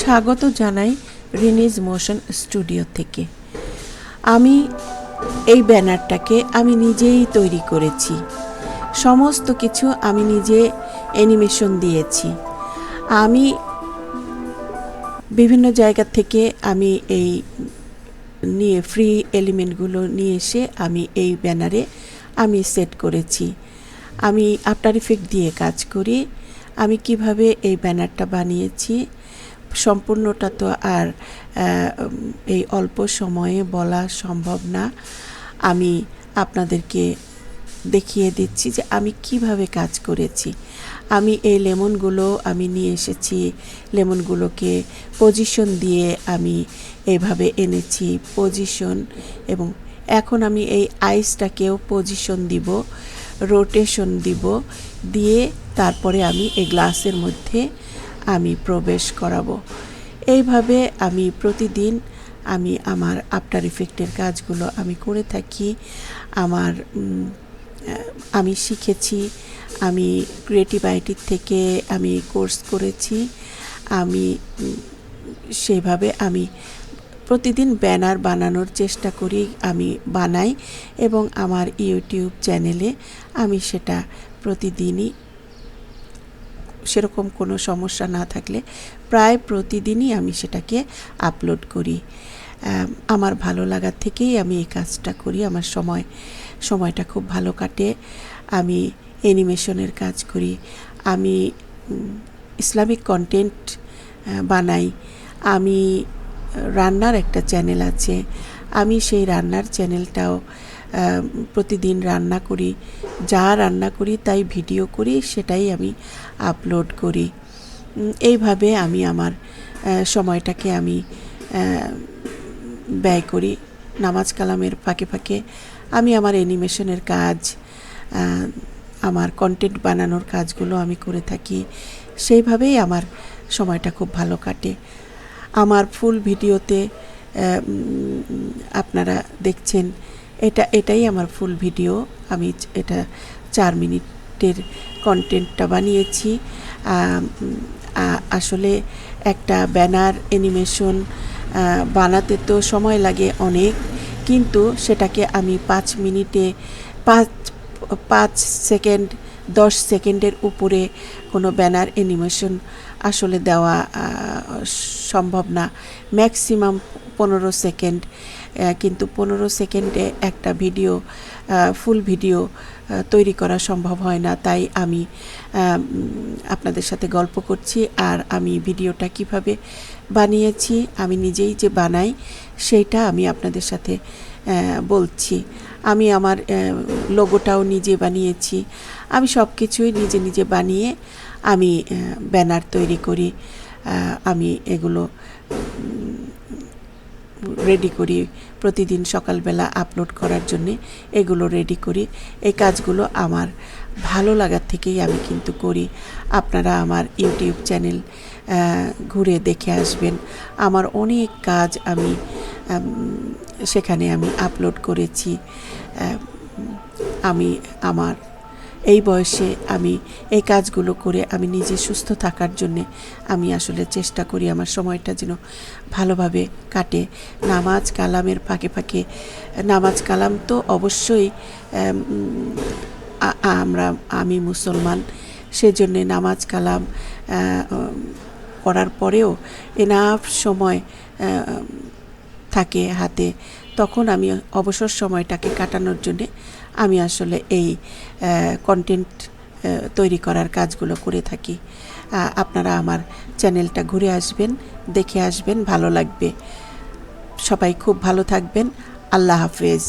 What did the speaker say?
স্বাগত জানাই রিনিজ motion studio থেকে। আমি এই ব্যানারটাকে আমি নিজেই তৈরি করেছি। সমস্ত কিছু আমি নিজে অ্যানিমেশন দিয়েছি। আমি বিভিন্ন জায়গা থেকে আমি এই নিয়ে ফ্রি এলিমেন্টগুলো নিয়ে এসে আমি এই ব্যানারে আমি সেট করেছি। আমি আফটার ইফেক্ট দিয়ে কাজ করি। আমি কিভাবে এই ব্যানারটা বানিয়েছি সম্পূর্ণটা তো আর এই অল্প সময়ে বলা সম্ভব না। আমি আপনাদেরকে দেখিয়ে দিচ্ছি যে আমি কিভাবে কাজ করেছি। আমি এই লেমনগুলো আমি নিয়ে এসেছি, লেমনগুলোকে পজিশন দিয়ে আমি এইভাবে এনেছি পজিশন, এবং এখন আমি এই আইসটাকেও পজিশন দিব, রোটেশন দিব, দিয়ে তারপরে আমি এই গ্লাসের মধ্যে আমি প্রবেশ করাবো। এইভাবে আমি প্রতিদিন আমি আমার আফটার ইফেক্টের কাজগুলো আমি করে থাকি। আমি শিখেছি, আমি ক্রিয়েটিভ আইটি থেকে আমি কোর্স করেছি। আমি সেভাবে আমি প্রতিদিন ব্যানার বানানোর চেষ্টা করি, আমি বানাই এবং আমার ইউটিউব চ্যানেলে আমি সেটা প্রতিদিনই, সেরকম কোনো সমস্যা না থাকলে প্রায় প্রতিদিনই আমি সেটাকে আপলোড করি। আমার ভালো লাগার থেকেই আমি এই কাজটা করি। আমার সময়টা খুব ভালো কাটে। আমি অ্যানিমেশনের কাজ করি, আমি ইসলামিক কন্টেন্ট বানাই, আমি রান্নার একটা চ্যানেল আছে, আমি সেই রান্নার চ্যানেলটাও প্রতিদিন রান্না করি, যা রান্না করি তাই ভিডিও করি, সেটাই আমি আপলোড করি। এইভাবে আমি আমার সময়টাকে আমি ব্যয় করি। নামাজ কালামের ফাঁকে ফাঁকে আমি আমার অ্যানিমেশনের কাজ, আমার কন্টেন্ট বানানোর কাজগুলো আমি করে থাকি। সেইভাবেই আমার সময়টা খুব ভালো কাটে। আমার ফুল ভিডিওতে আপনারা দেখছেন, এটাই আমার ফুল ভিডিও। আমি এটা 4 মিনিটের কন্টেন্টটা বানিয়েছি। আসলে একটা ব্যানার অ্যানিমেশন বানাতে তো সময় লাগে অনেক, কিন্তু সেটাকে আমি 5 মিনিটে 5 সেকেন্ড 10 সেকেন্ডের উপরে কোনো ব্যানার অ্যানিমেশন আসলে দেওয়া সম্ভব না। ম্যাক্সিমাম 15 সেকেন্ড, কিন্তু 15 সেকেন্ডে একটা ভিডিও, ফুল ভিডিও তৈরি করা সম্ভব হয় না। তাই আমি আপনাদের সাথে গল্প করছি, আর আমি ভিডিওটা কিভাবে বানিয়েছি, আমি নিজেই যে বানাই সেইটা আমি আপনাদের সাথে বলছি। আমি আমার লোগোটাও নিজে বানিয়েছি। আমি সব কিছুই নিজে নিজে বানিয়ে আমি ব্যানার তৈরি করি। আমি এগুলো রেডি করি প্রতিদিন সকালবেলা আপলোড করার জন্যে, এগুলো রেডি করি। এই কাজগুলো আমার ভালো লাগার থেকেই আমি কিন্তু করি। আপনারা আমার ইউটিউব চ্যানেল ঘুরে দেখে আসবেন। আমার অনেক কাজ আমি সেখানে আমি আপলোড করেছি। আমি আমার এই বয়সে আমি এই কাজগুলো করে আমি নিজে সুস্থ থাকার জন্যে আমি আসলে চেষ্টা করি আমার সময়টা যেন ভালোভাবে কাটে। নামাজ কালামের ফাঁকে ফাঁকে, নামাজ কালাম তো অবশ্যই আমি মুসলমান, সেজন্যে নামাজ কালাম করার পরেও এনাফ সময় থাকে হাতে, তখন আমি অবসর সময়টাকে কাটানোর জন্যে আমি আসলে এই কন্টেন্ট তৈরি করার কাজগুলো করে থাকি। আপনারা আমার চ্যানেলটা ঘুরে আসবেন, দেখে আসবেন, ভালো লাগবে। সবাই খুব ভালো থাকবেন। আল্লাহ হাফেজ।